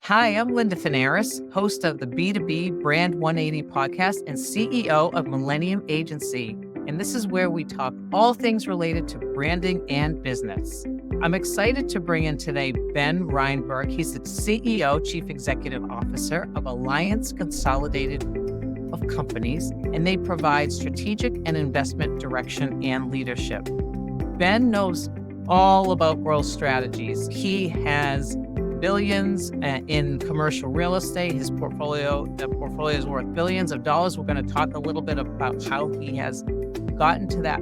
Hi, I'm Linda Fanaras, host of the B2B Brand180 podcast and CEO of Millennium Agency. And this is where we talk all things related to branding and business. I'm excited to bring in today Ben Reinberg. He's the CEO, Chief Executive Officer of Alliance Consolidated of Companies, and they provide strategic and investment direction and leadership. Ben knows all about growth strategies. He has billions in commercial real estate. The portfolio is worth billions of dollars. We're going to talk a little bit about how he has gotten to that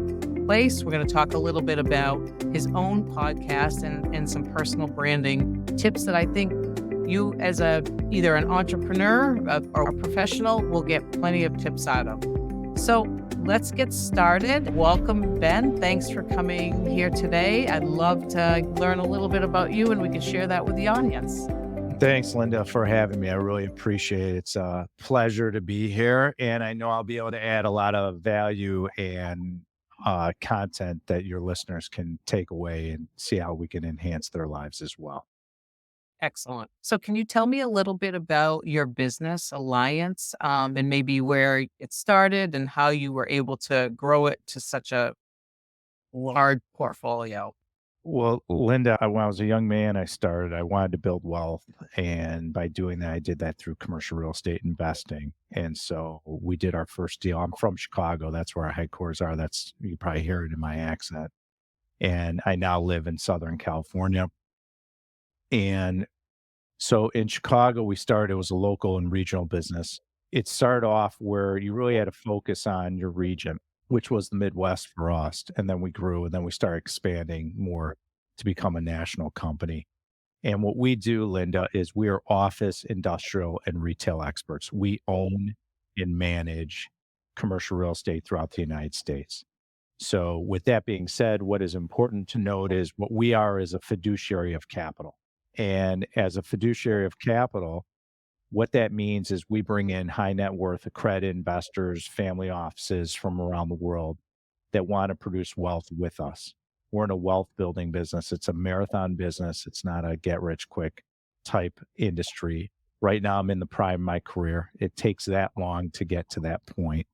place. We're going to talk a little bit about his own podcast and some personal branding tips that I think you as either an entrepreneur or a professional will get plenty of tips out of. So let's get started. Welcome, Ben. Thanks for coming here today. I'd love to learn a little bit about you and we can share that with the audience. Thanks, Linda, for having me. I really appreciate it. It's a pleasure to be here. And I know I'll be able to add a lot of value and content that your listeners can take away and see how we can enhance their lives as well. Excellent. So can you tell me a little bit about your business, Alliance, and maybe where it started and how you were able to grow it to such a large portfolio? Well, Linda, when I was a young man, I wanted to build wealth. And by doing that, I did that through commercial real estate investing. And so we did our first deal. I'm from Chicago. That's where our headquarters are. You probably hear it in my accent. And I now live in Southern California. And so in Chicago, it was a local and regional business. It started off where you really had to focus on your region, which was the Midwest for us. And then we grew and then we started expanding more to become a national company. And what we do, Linda, is we are office, industrial, and retail experts. We own and manage commercial real estate throughout the United States. So with that being said, what is important to note is what we are is a fiduciary of capital. And as a fiduciary of capital, what that means is we bring in high net worth accredited investors, family offices from around the world that want to produce wealth with us. We're in a wealth building business. It's a marathon business. It's not a get rich quick type industry. Right now, I'm in the prime of my career. It takes that long to get to that point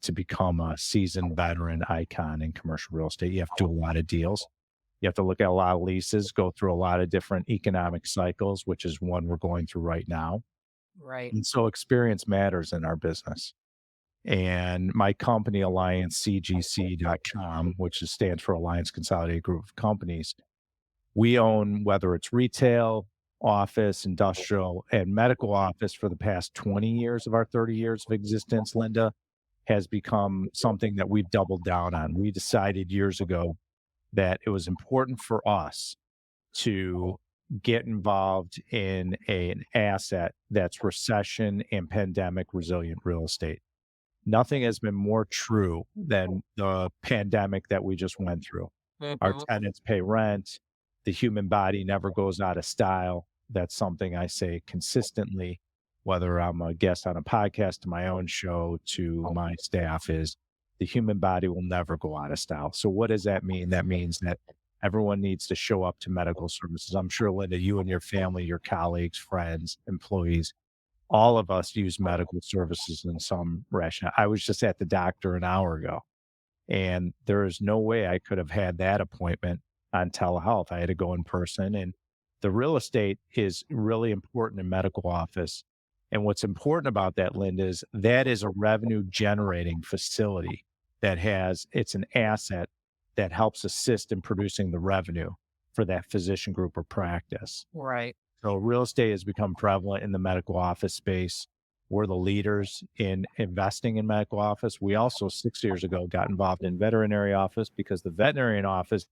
to become a seasoned veteran icon in commercial real estate. You have to do a lot of deals. You have to look at a lot of leases, go through a lot of different economic cycles, which is one we're going through right now. Right. And so experience matters in our business. And my company, AllianceCGC.com, which stands for Alliance Consolidated Group of Companies, we own whether it's retail, office, industrial, and medical office for the past 20 years of our 30 years of existence, Linda, has become something that we've doubled down on. We decided years ago that it was important for us to get involved in an asset that's recession and pandemic resilient real estate. Nothing has been more true than the pandemic that we just went through. Our tenants pay rent. The human body never goes out of style. That's something I say consistently, whether I'm a guest on a podcast, to my own show, to my staff, is the human body will never go out of style. So what does that mean? That means that everyone needs to show up to medical services. I'm sure, Linda, you and your family, your colleagues, friends, employees, all of us use medical services in some ration. I was just at the doctor an hour ago, and there is no way I could have had that appointment on telehealth. I had to go in person, and the real estate is really important in medical office. And what's important about that, Linda, is that is a revenue generating facility it's an asset that helps assist in producing the revenue for that physician group or practice. Right. So real estate has become prevalent in the medical office space. We're the leaders in investing in medical office. We also 6 years ago got involved in veterinary office because the veterinary office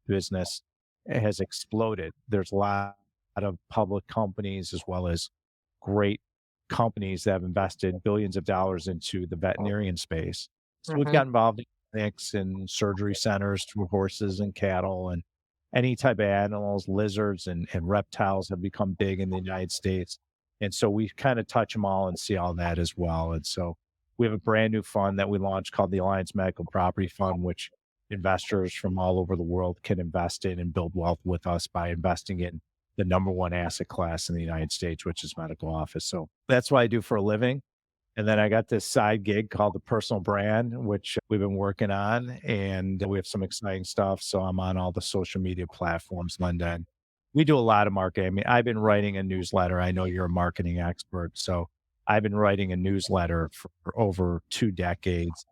business has exploded. There's a lot of public companies as well as great companies that have invested billions of dollars into the veterinarian space. So we've got involved in clinics and surgery centers for horses and cattle and any type of animals. Lizards and reptiles have become big in the United States. And so we kind of touch them all and see all that as well. And so we have a brand new fund that we launched called the Alliance Medical Property Fund, which investors from all over the world can invest in and build wealth with us by investing in the number one asset class in the United States, which is medical office. So that's what I do for a living. And then I got this side gig called the personal brand, which we've been working on, and we have some exciting stuff. So I'm on all the social media platforms, Linda. And we do a lot of marketing. I mean, I've been writing a newsletter. I know you're a marketing expert. So I've been writing a newsletter for over 2 decades.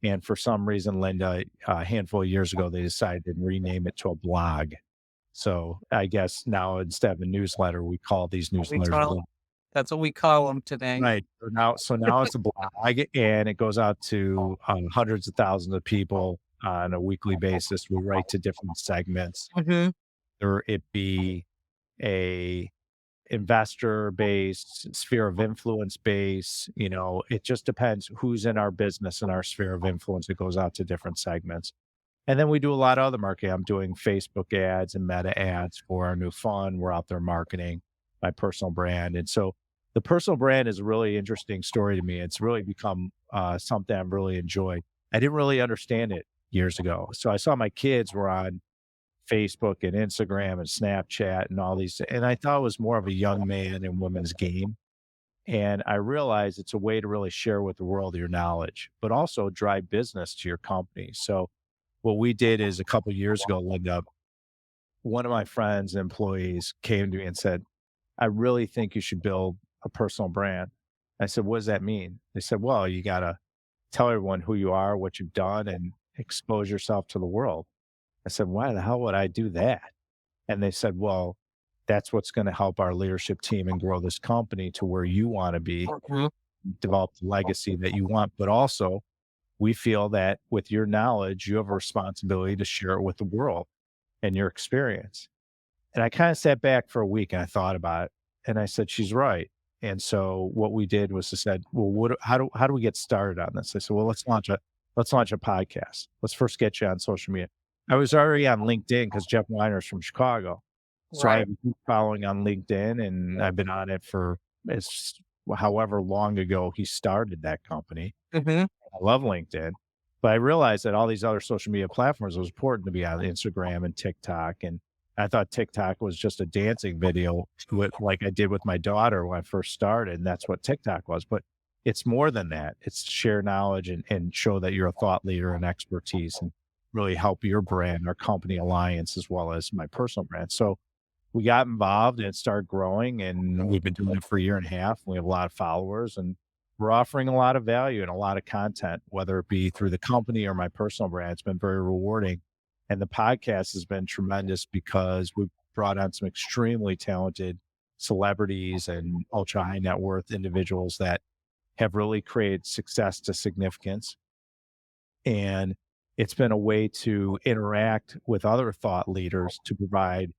And for some reason, Linda, a handful of years ago, they decided to rename it to a blog. So I guess now instead of a newsletter, we call these newsletters blogs. That's what we call them today. Right. So now it's a blog and it goes out to hundreds of thousands of people on a weekly basis. We write to different segments. Mm-hmm. Whether it be a investor base, sphere of influence base, it just depends who's in our business and our sphere of influence. It goes out to different segments. And then we do a lot of other marketing. I'm doing Facebook ads and meta ads for our new fund. We're out there marketing my personal brand. And so the personal brand is a really interesting story to me. It's really become something I've really enjoyed. I didn't really understand it years ago. So I saw my kids were on Facebook and Instagram and Snapchat and all these, and I thought it was more of a young man and women's game. And I realized it's a way to really share with the world your knowledge, but also drive business to your company. So what we did is a couple of years ago, Linda, one of my friends and employees came to me and said, I really think you should build a personal brand. I said, what does that mean? They said, well, you got to tell everyone who you are, what you've done, and expose yourself to the world. I said, why the hell would I do that? And they said, well, that's what's going to help our leadership team and grow this company to where you want to be, develop the legacy that you want. But also, we feel that with your knowledge, you have a responsibility to share it with the world and your experience. And I kind of sat back for a week and I thought about it. And I said, she's right. And so what we did was to said, well, how do we get started on this? I said, well, let's launch a podcast. Let's first get you on social media. I was already on LinkedIn because Jeff Weiner's from Chicago. So Right. I've been following on LinkedIn and I've been on it for however long ago he started that company. Mm-hmm. I love LinkedIn, but I realized that all these other social media platforms, it was important to be on Instagram and TikTok. And I thought TikTok was just a dancing video like I did with my daughter when I first started. And that's what TikTok was. But it's more than that. It's share knowledge and show that you're a thought leader and expertise and really help your brand, our company alliance, as well as my personal brand. So we got involved and it started growing and we've been doing it for a year and a half. We have a lot of followers and we're offering a lot of value and a lot of content, whether it be through the company or my personal brand. It's been very rewarding. And the podcast has been tremendous because we've brought on some extremely talented celebrities and ultra high net worth individuals that have really created success to significance. And it's been a way to interact with other thought leaders to provide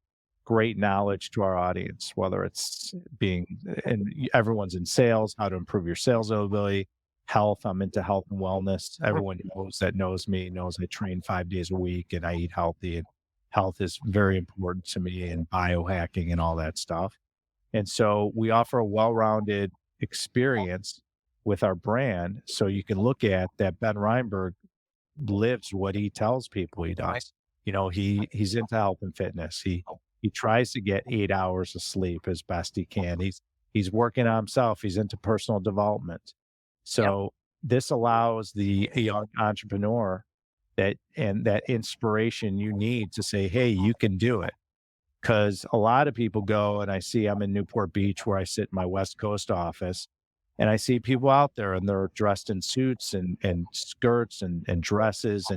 great knowledge to our audience, whether it's and everyone's in sales, how to improve your sales ability, health. I'm into health and wellness. Everyone knows me knows I train 5 days a week and I eat healthy, and health is very important to me, and biohacking and all that stuff. And so we offer a well-rounded experience with our brand. So you can look at that Ben Reinberg lives what he tells people he does. He's into health and fitness. He tries to get 8 hours of sleep as best he can. He's working on himself. He's into personal development. So this allows the young entrepreneur that inspiration you need to say, hey, you can do it. Because a lot of people go, and I'm in Newport Beach where I sit in my West Coast office, and I see people out there and they're dressed in suits and skirts and dresses.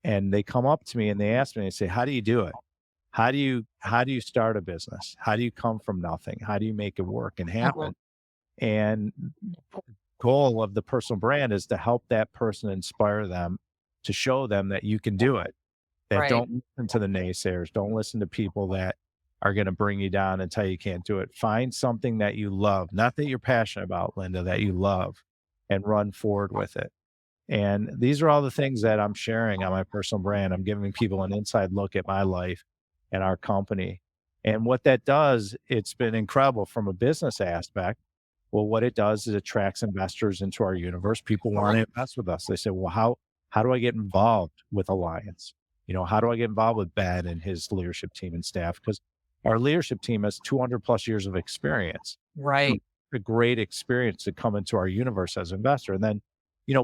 And they come up to me and they ask me, they say, how do you do it? How do you start a business? How do you come from nothing? How do you make it work and happen? And the goal of the personal brand is to help that person, inspire them, to show them that you can do it. That Right. Don't listen to the naysayers. Don't listen to people that are going to bring you down and tell you can't do it. Find something that you love, not that you're passionate about, Linda, that you love, and run forward with it. And these are all the things that I'm sharing on my personal brand. I'm giving people an inside look at my life and our company. And what that does, it's been incredible from a business aspect. Well, what it does is it attracts investors into our universe. People want to invest with us. They say, well, how do I get involved with Alliance? How do I get involved with Ben and his leadership team and staff? Because Our leadership team has 200 plus years of experience. Right. A great experience to come into our universe as an investor. And then,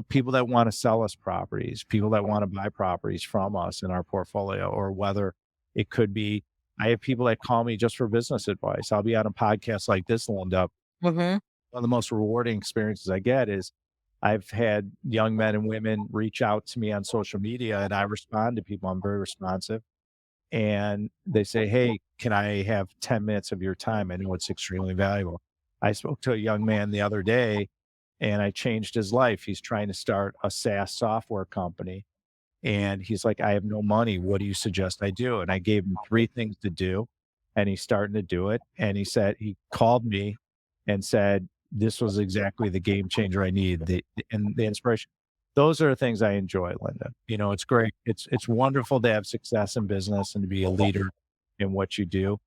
people that want to sell us properties, people that want to buy properties from us in our portfolio, or whether it could be, I have people that call me just for business advice. I'll be on a podcast like this, Linda. Mm-hmm. One of the most rewarding experiences I get is I've had young men and women reach out to me on social media, and I respond to people. I'm very responsive. And they say, "Hey, can I have 10 minutes of your time? I know it's extremely valuable." I spoke to a young man the other day and I changed his life. He's trying to start a SaaS software company. And he's like, "I have no money. What do you suggest I do?" And I gave him three things to do. And he's starting to do it. And he called me and said, "This was exactly the game changer I need." And the inspiration. Those are the things I enjoy, Linda. It's great. It's wonderful to have success in business and to be a leader in what you do,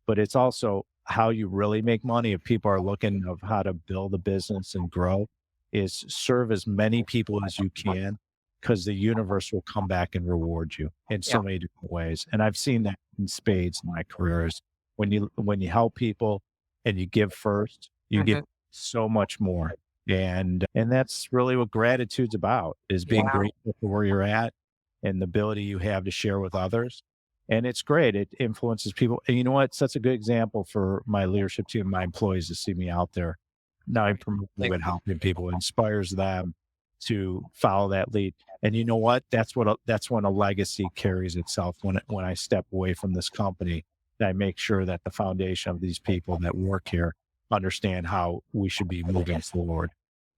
but it's also how you really make money if people are looking of how to build a business and grow is serve as many people as you can, because the universe will come back and reward you in Yeah. so many different ways. And I've seen that in spades in my careers. When you help people and you give first, you Mm-hmm. get so much more. And that's really what gratitude's about, is being Yeah. grateful for where you're at and the ability you have to share with others. And it's great. It influences people. And you know what? It's such a good example for my leadership team, my employees, to see me out there. Now I'm promoting and helping people. It inspires them to follow that lead. And you know what? That's when a legacy carries itself. When I step away from this company, I make sure that the foundation of these people that work here understand how we should be moving forward.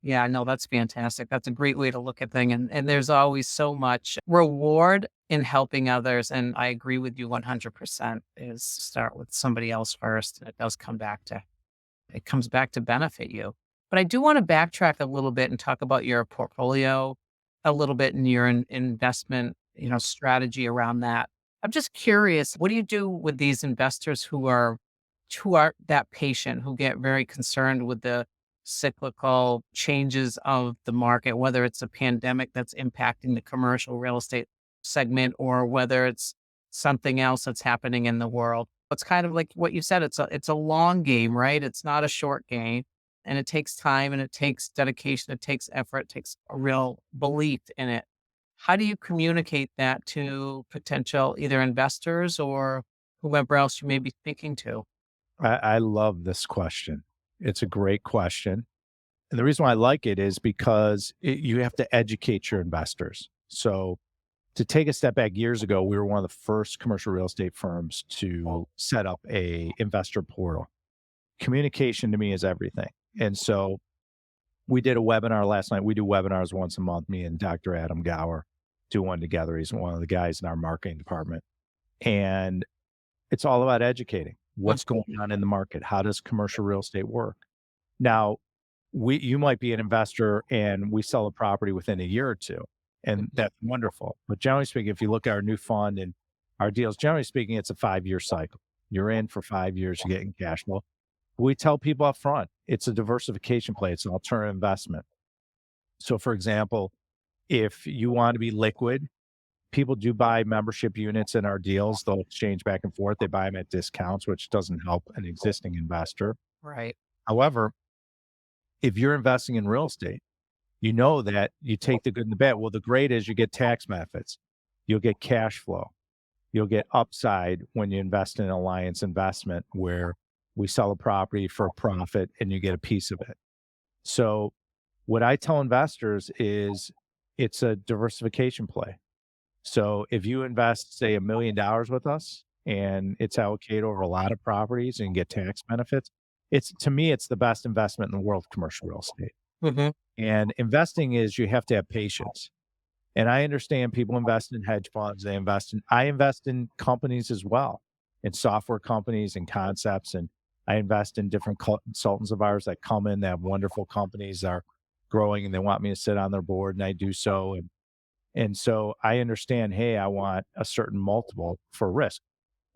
Yeah, no, that's fantastic. That's a great way to look at things. And there's always so much reward in helping others. And I agree with you 100% is start with somebody else first. And it comes back to benefit you. But I do want to backtrack a little bit and talk about your portfolio a little bit and your investment, strategy around that. I'm just curious, what do you do with these investors who are that patient, who get very concerned with the cyclical changes of the market, whether it's a pandemic that's impacting the commercial real estate segment or whether it's something else that's happening in the world. It's kind of like what you said, it's a long game, right? It's not a short game. And it takes time and it takes dedication, it takes effort, it takes a real belief in it. How do you communicate that to potential either investors or whoever else you may be speaking to? I love this question. It's a great question. And the reason why I like it is because you have to educate your investors. So, to take a step back, years ago, we were one of the first commercial real estate firms to set up a investor portal. Communication to me is everything. And so we did a webinar last night. We do webinars once a month. Me and Dr. Adam Gower do one together. He's one of the guys in our marketing department. And it's all about educating what's going on in the market. How does commercial real estate work? Now, you might be an investor and we sell a property within a year or two, and that's wonderful. But generally speaking, if you look at our new fund and our deals, generally speaking, it's a 5-year cycle. You're in for 5 years, you're getting cash flow. We tell people up front, it's a diversification play. It's an alternative investment. So for example, if you want to be liquid, people do buy membership units in our deals. They'll exchange back and forth. They buy them at discounts, which doesn't help an existing investor. Right. However, if you're investing in real estate, you know that you take the good and the bad. Well, the great is you get tax benefits. You'll get cash flow. You'll get upside when you invest in an alliance investment where we sell a property for a profit and you get a piece of it. So what I tell investors is it's a diversification play. So if you invest, say, $1 million with us and it's allocated over a lot of properties and get tax benefits, to me, it's the best investment in the world, commercial real estate. Mm-hmm. And investing is you have to have patience. And I understand people invest in hedge funds. I invest in companies as well, in software companies and concepts. And I invest in different consultants of ours that come in, that have wonderful companies that are growing and they want me to sit on their board, and I do so. And so I understand, hey, I want a certain multiple for risk.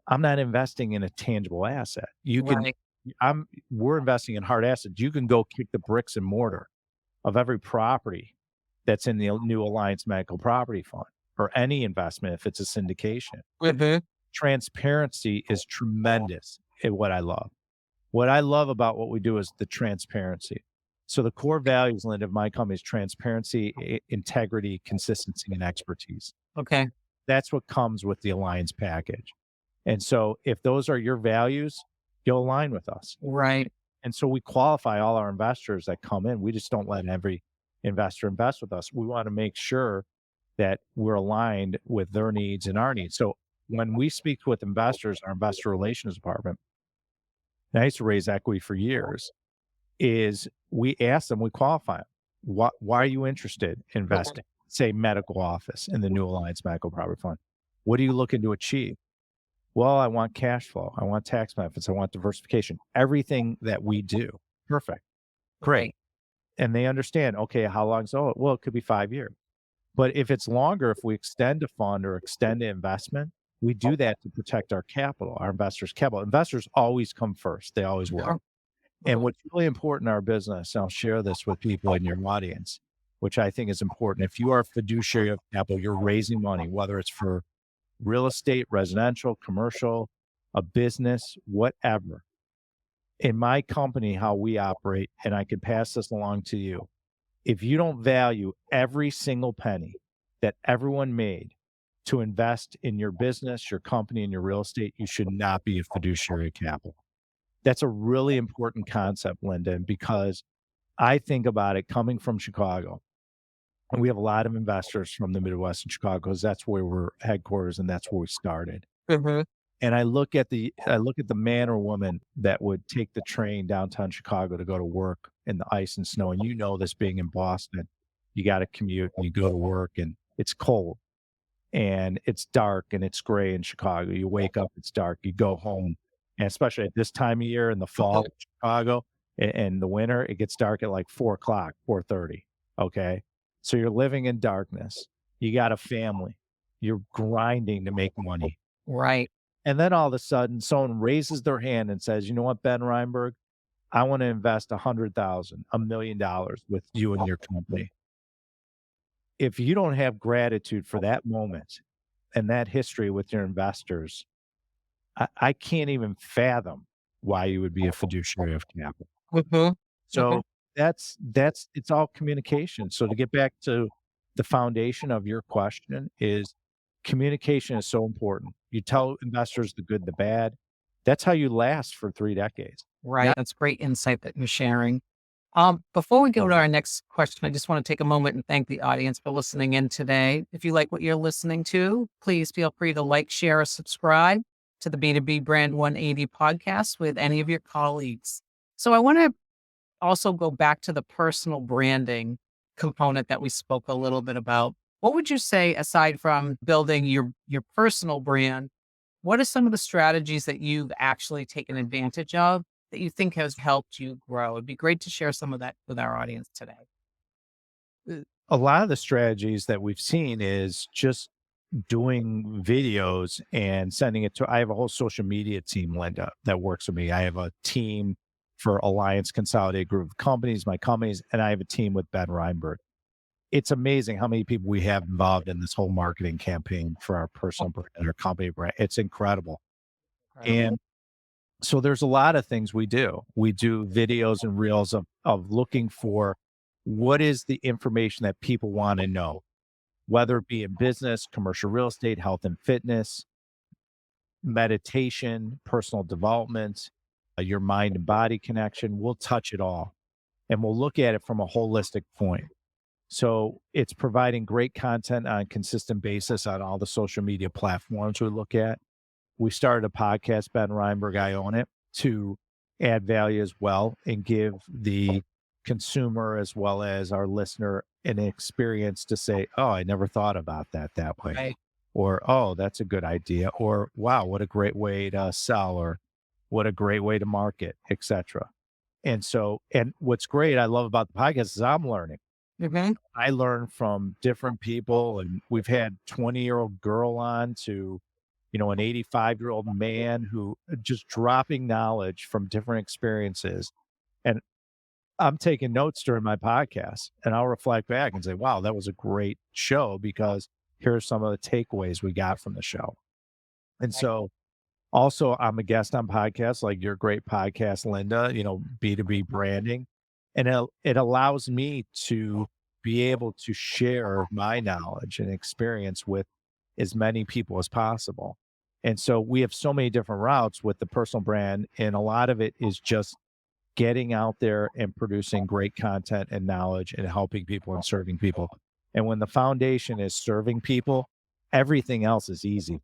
I'm not investing in a tangible asset. Right. We're investing in hard assets. You can go kick the bricks and mortar of every property that's in the new Alliance Medical Property Fund or any investment if it's a syndication. Mm-hmm. transparency is tremendous in what I love. What I love about what we do is the transparency. So the core values, Linda, of my company is transparency, integrity, consistency, and expertise. Okay. That's what comes with the Alliance package. And so if those are your values, you'll align with us. Right. And so we qualify all our investors that come in. We just don't let every investor invest with us. We want to make sure that we're aligned with their needs and our needs. So when we speak with investors, our investor relations department, and I used to raise equity for years, is we ask them, we qualify them. Why are you interested in investing? Say medical office in the new Alliance Medical Property Fund. What are you looking to achieve? Well, I want cash flow. I want tax benefits. I want diversification. Everything that we do. Perfect. Great. And they understand, okay, how long is it? Well, it could be 5 years. But if it's longer, if we extend a fund or extend the investment, we do that to protect our capital, our investors' capital. Investors always come first. They always will. And what's really important in our business, and I'll share this with people in your audience, which I think is important. If you are a fiduciary of capital, you're raising money, whether it's for real estate, residential, commercial, a business, whatever. In my company, how we operate, and I can pass this along to you, if you don't value every single penny that everyone made to invest in your business, your company, and your real estate, you should not be a fiduciary of capital. That's a really important concept, Linda, because I think about it coming from Chicago. And we have a lot of investors from the Midwest and Chicago because that's where we're headquarters and that's where we started. And I look at the man or woman that would take the train downtown Chicago to go to work in the ice and snow. And you know this being in Boston, you got to commute and you go to work and it's cold and it's dark and it's gray in Chicago. You wake up, it's dark, you go home. And especially at this time of year in the fall in Chicago and the winter, it gets dark at like 4:00, 4:30. Okay. So you're living in darkness. You got a family. You're grinding to make money. Right. And then all of a sudden, someone raises their hand and says, you know what, Ben Reinberg, I want to invest $100,000, $1 million with you and your company. If you don't have gratitude for that moment and that history with your investors, I can't even fathom why you would be a fiduciary of capital. So that's it's all communication. So to get back to the foundation of your question is communication is so important. You tell investors the good, the bad. That's how you last for 3 decades. Right. That's great insight that you're sharing. Before we go to our next question, I just want to take a moment and thank the audience for listening in today. If you like what you're listening to, please feel free to like, share, or subscribe to the B2B Brand 180 podcast with any of your colleagues. So I want to also go back to the personal branding component that we spoke a little bit about. What would you say, aside from building your personal brand, what are some of the strategies that you've actually taken advantage of that you think has helped you grow? It'd be great to share some of that with our audience today. A lot of the strategies that we've seen is just doing videos and sending it to, I have a whole social media team, Linda, that works with me. I have a team for Alliance Consolidated Group of Companies, my companies, and I have a team with Ben Reinberg. It's amazing how many people we have involved in this whole marketing campaign for our personal brand and our company brand. It's incredible. And so there's a lot of things we do. We do videos and reels of looking for what is the information that people want to know, whether it be in business, commercial real estate, health and fitness, meditation, personal development, your mind and body connection. We'll touch it all and we'll look at it from a holistic point. So it's providing great content on a consistent basis on all the social media platforms we look at. We started a podcast, Ben Reinberg, I own it, to add value as well and give the consumer as well as our listener an experience to say, oh, I never thought about that way. Right. Or, oh, that's a good idea. Or, wow, what a great way to sell, or what a great way to market, etc. And so, and what's great, I love about the podcast is I'm learning. I learn from different people, and we've had 20-year-old girl on to, an 85-year-old man who just dropping knowledge from different experiences. And I'm taking notes during my podcast and I'll reflect back and say, wow, that was a great show because here's some of the takeaways we got from the show. And so also I'm a guest on podcasts like your great podcast, Linda, B2B branding. And it allows me to be able to share my knowledge and experience with as many people as possible. And so we have so many different routes with the personal brand, and a lot of it is just getting out there and producing great content and knowledge and helping people and serving people. And when the foundation is serving people, everything else is easy.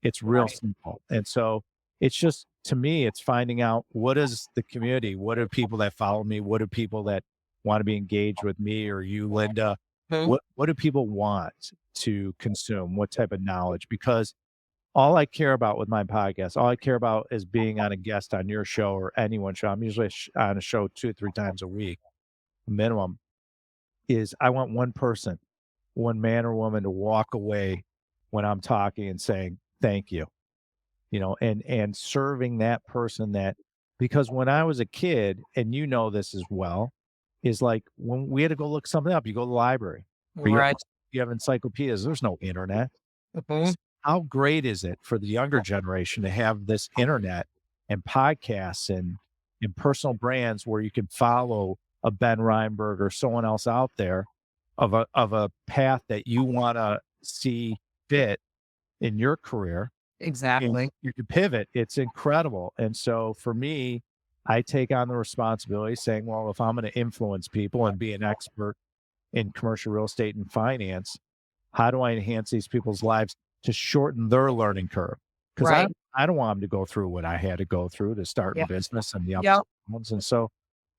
It's real Right. simple. And so it's just, to me, it's finding out what is the community? What are people that follow me? What are people that want to be engaged with me or you, Linda? Mhm. What do people want to consume? What type of knowledge? Because all I care about with my podcast, all I care about is being on a guest on your show or anyone's show. I'm usually on a show 2 or 3 times a week, minimum, is I want one person, one man or woman to walk away when I'm talking and saying, thank you, and serving that person that, because when I was a kid, and this as well, is like when we had to go look something up, you go to the library or Right. you have encyclopedias, there's no internet. Mhm. How great is it for the younger generation to have this internet and podcasts and personal brands where you can follow a Ben Reinberg or someone else out there of a path that you want to see fit in your career, and Exactly. you can pivot. It's incredible. And so for me, I take on the responsibility saying, well, if I'm going to influence people and be an expert in commercial real estate and finance, how do I enhance these people's lives to shorten their learning curve? Because Right. I don't want them to go through what I had to go through to start in Yeah. business and the ups Yep. and downs.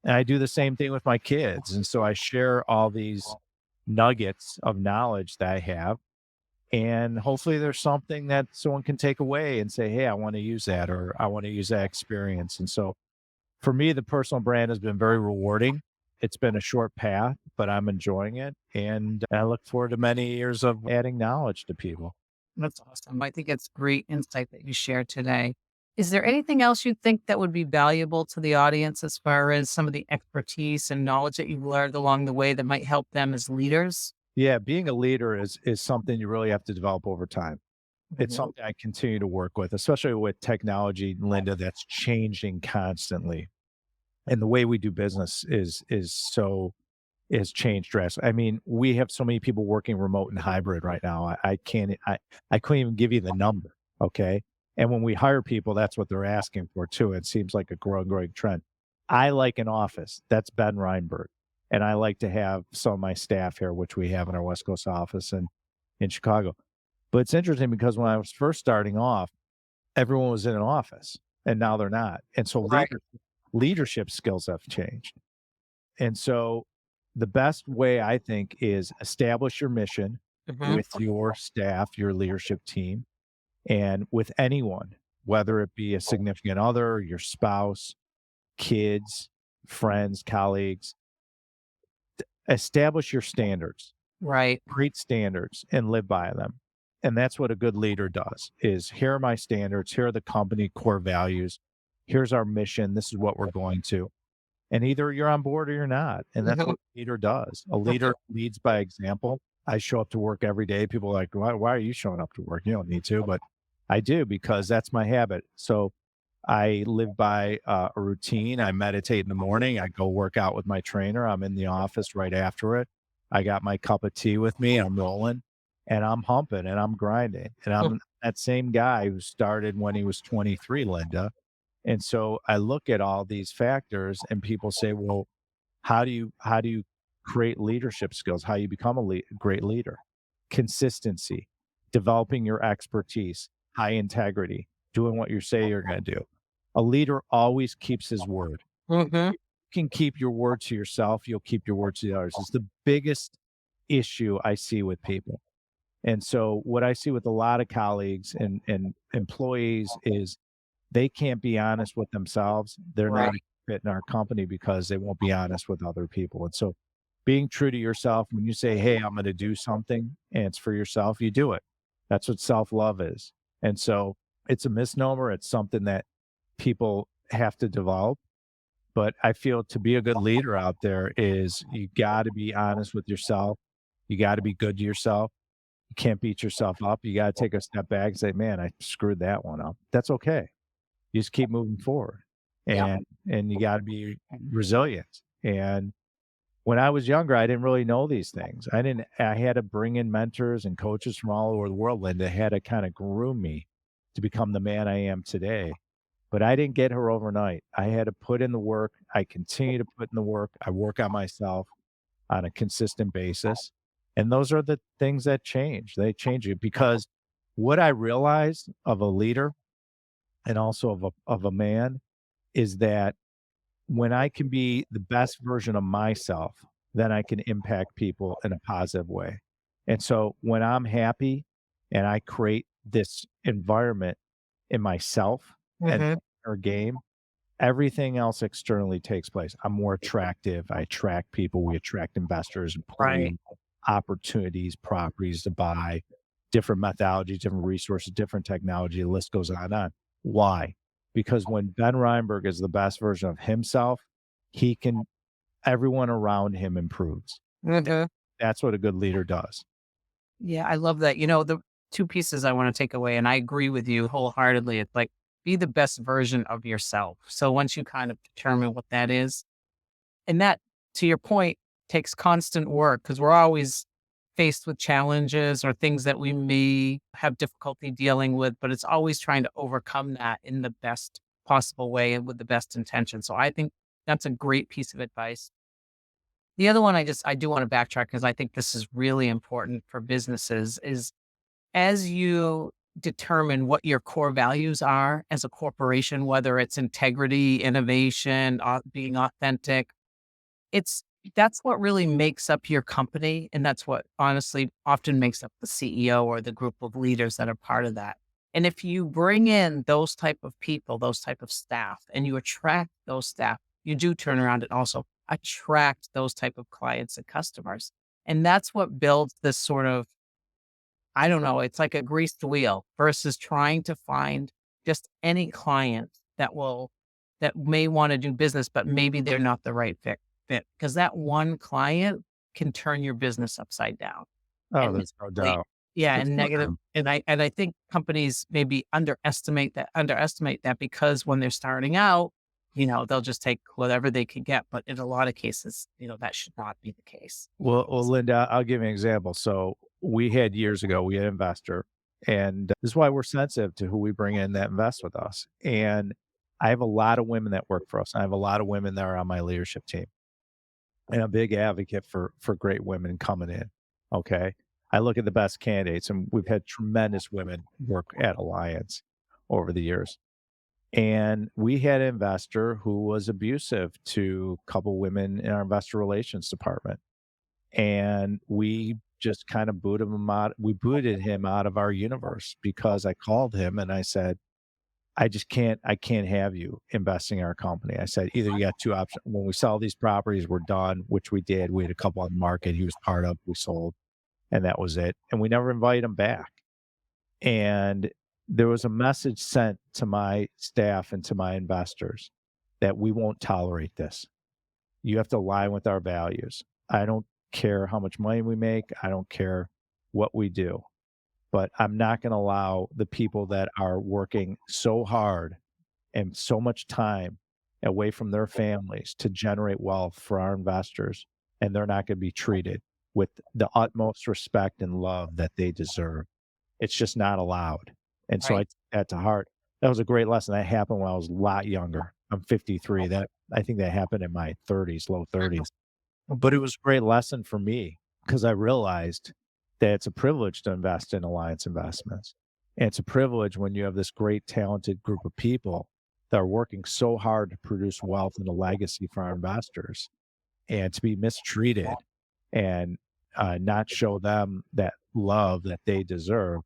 And I do the same thing with my kids. And so I share all these nuggets of knowledge that I have. And hopefully there's something that someone can take away and say, hey, I want to use that, or I want to use that experience. And so for me, the personal brand has been very rewarding. It's been a short path, but I'm enjoying it. And I look forward to many years of adding knowledge to people. That's awesome. I think it's great insight that you shared today. Is there anything else you think that would be valuable to the audience as far as some of the expertise and knowledge that you've learned along the way that might help them as leaders? Yeah, being a leader is something you really have to develop over time. It's Mhm. something I continue to work with, especially with technology, Linda, that's changing constantly. And the way we do business is changed drastically. I mean, we have so many people working remote and hybrid right now. I couldn't even give you the number. Okay. And when we hire people, that's what they're asking for too. It seems like a growing trend. I like an office. That's Ben Reinberg. And I like to have some of my staff here, which we have in our West Coast office and in Chicago. But it's interesting because when I was first starting off, everyone was in an office and now they're not. And so Right. leadership skills have changed. And so the best way I think is establish your mission Mhm. with your staff, your leadership team, and with anyone, whether it be a significant other, your spouse, kids, friends, colleagues. Establish your standards, Right. create standards and live by them. And that's what a good leader does is here are my standards, here are the company core values, here's our mission, this is what we're going to. And either you're on board or you're not. And that's Mhm. what a leader does. A leader leads by example. I show up to work every day. People are like, why are you showing up to work? You don't need to, but I do because that's my habit. So I live by a routine. I meditate in the morning. I go work out with my trainer. I'm in the office right after it. I got my cup of tea with me. I'm rolling and I'm humping and I'm grinding. And I'm that same guy who started when he was 23, Linda. And so I look at all these factors and people say, well, how do you create leadership skills? How you become a great leader? Consistency, developing your expertise, high integrity, doing what you say you're going to do. A leader always keeps his word. Mhm. You can keep your word to yourself, you'll keep your word to the others. It's the biggest issue I see with people. And so what I see with a lot of colleagues and employees is they can't be honest with themselves. They're not Right. a fit in our company because they won't be honest with other people. And so being true to yourself, when you say, hey, I'm going to do something and it's for yourself, you do it. That's what self love is. And so it's a misnomer. It's something that people have to develop. But I feel to be a good leader out there is you got to be honest with yourself. You got to be good to yourself. You can't beat yourself up. You got to take a step back and say, man, I screwed that one up. That's okay. You just keep moving forward, Yeah. and you got to be resilient. And when I was younger, I didn't really know these things. I had to bring in mentors and coaches from all over the world. Linda had to kind of groom me to become the man I am today. But I didn't get her overnight. I had to put in the work. I continue to put in the work. I work on myself on a consistent basis. And those are the things that change. They change you because what I realized of a leader and also of a man is that when I can be the best version of myself, then I can impact people in a positive way. And so when I'm happy and I create this environment in myself and Hmm. our game, everything else externally takes place. I'm more attractive. I attract people. We attract investors, Right. employees, opportunities, properties to buy, different methodologies, different resources, different technology. The list goes on and on. Why? Because when Ben Reinberg is the best version of himself, he can, everyone around him improves. Hmm. That's what a good leader does. Yeah, I love that. The two pieces I want to take away, and I agree with you wholeheartedly. It's like be the best version of yourself. So once you kind of determine what that is, and that, to your point, takes constant work because we're always faced with challenges or things that we may have difficulty dealing with, but it's always trying to overcome that in the best possible way and with the best intention. So I think that's a great piece of advice. The other one I do want to backtrack because I think this is really important for businesses is as you determine what your core values are as a corporation, whether it's integrity, innovation, being authentic, it's that's what really makes up your company, and that's what honestly often makes up the CEO or the group of leaders that are part of that. And if you bring in those type of people, those type of staff, and you attract those staff, you do turn around and also attract those type of clients and customers. And that's what builds this sort of, I don't know, it's like a greased wheel versus trying to find just any client that may want to do business, but maybe they're not the right fit. Because that one client can turn your business upside down. Oh, And there's it's no really, doubt. yeah, It's and negative. awesome. And I think companies maybe underestimate that because when they're starting out, they'll just take whatever they can get. But in a lot of cases, that should not be the case. Well, Linda, I'll give you an example. So we had years ago, we had an investor, and this is why we're sensitive to who we bring in that invest with us. And I have a lot of women that work for us. I have a lot of women that are on my leadership team, and I'm a big advocate for great women coming in. Okay, I look at the best candidates, and we've had tremendous women work at Alliance over the years. And we had an investor who was abusive to a couple women in our investor relations department, and we just kind of booted him out. We booted him out of our universe because I called him and I said, I can't have you investing in our company. I said, either you got two options. When we sell these properties, we're done, which we did. We had a couple on the market he was part of, we sold, and that was it. And we never invited him back. And there was a message sent to my staff and to my investors that we won't tolerate this. You have to align with our values. I don't care how much money we make. I don't care what we do, but I'm not going to allow the people that are working so hard and so much time away from their families to generate wealth for our investors, and they're not going to be treated with the utmost respect and love that they deserve. It's just not allowed. And so I Right. took that to heart. That was a great lesson. That happened when I was a lot younger. I'm 53. That I think that happened in my 30s, low 30s. But it was a great lesson for me because I realized that it's a privilege to invest in Alliance Investments. And it's a privilege when you have this great, talented group of people that are working so hard to produce wealth and a legacy for our investors, and to be mistreated and not show them that love that they deserve.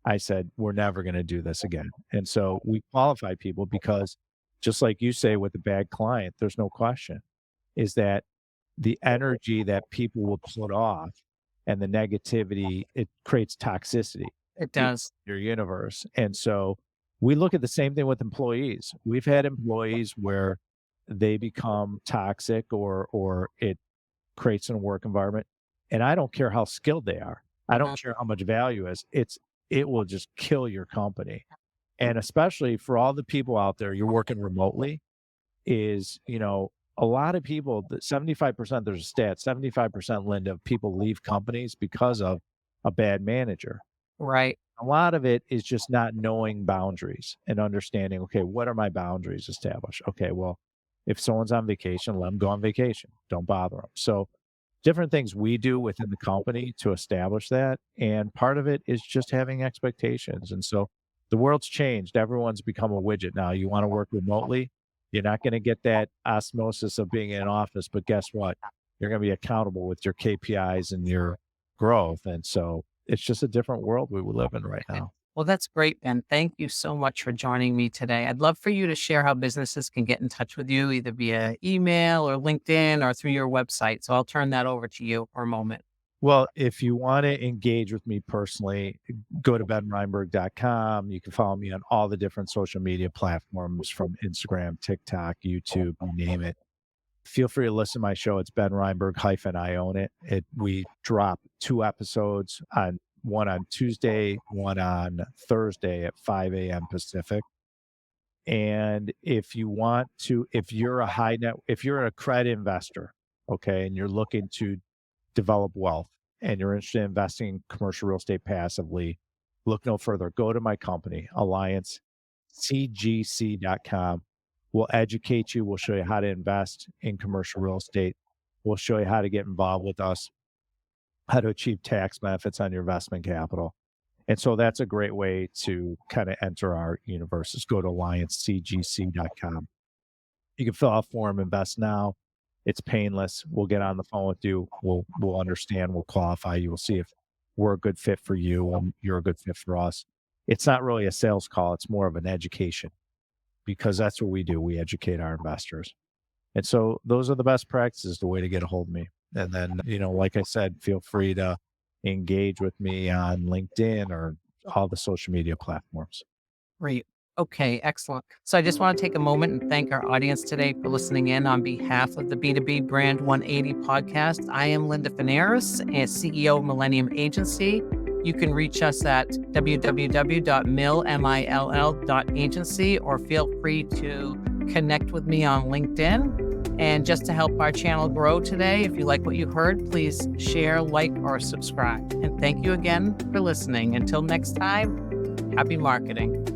I said, we're never going to do this again. And so we qualify people because, just like you say with a bad client, there's no question, is that the energy that people will put off and the negativity, it creates toxicity It in does. your universe. And so we look at the same thing with employees. We've had employees where they become toxic or it creates in a work environment. And I don't care how skilled they are. I don't care how much value is. It will just kill your company. And especially for all the people out there, you're working remotely, is, a lot of people, 75%, there's a stat, 75%, Linda, of people leave companies because of a bad manager. Right. A lot of it is just not knowing boundaries and understanding, okay, what are my boundaries established? Okay, well, if someone's on vacation, let them go on vacation. Don't bother them. So different things we do within the company to establish that. And part of it is just having expectations. And so the world's changed. Everyone's become a widget now. You want to work remotely. You're not going to get that osmosis of being in an office, but guess what? You're going to be accountable with your KPIs and your growth. And so it's just a different world we live in right now. Well, that's great, Ben. Thank you so much for joining me today. I'd love for you to share how businesses can get in touch with you, either via email or LinkedIn or through your website. So I'll turn that over to you for a moment. Well, if you want to engage with me personally, go to benreinberg.com. You can follow me on all the different social media platforms, from Instagram, TikTok, YouTube, you name it. Feel free to listen to my show. It's Ben Reinberg - I Own It. We drop 2 episodes, one on Tuesday, one on Thursday at 5 a.m. Pacific. And if you're a credit investor, okay, and you're looking to develop wealth and you're interested in investing in commercial real estate passively, look no further. Go to my company, AllianceCGC.com. We'll educate you. We'll show you how to invest in commercial real estate. We'll show you how to get involved with us, how to achieve tax benefits on your investment capital. And so that's a great way to kind of enter our universe. Just go to AllianceCGC.com. You can fill out a form, invest now. It's painless. We'll get on the phone with you. We'll understand. We'll qualify you. We'll see if we're a good fit for you and you're a good fit for us. It's not really a sales call. It's more of an education, because that's what we do. We educate our investors. And so those are the best practices, the way to get a hold of me. And then, like I said, feel free to engage with me on LinkedIn or all the social media platforms. Great. Okay, excellent. So I just want to take a moment and thank our audience today for listening in on behalf of the B2B Brand 180 podcast. I am Linda Fanaras, CEO of Millennium Agency. You can reach us at www.mill.agency, or feel free to connect with me on LinkedIn. And just to help our channel grow today, if you like what you heard, please share, like, or subscribe. And thank you again for listening. Until next time, happy marketing.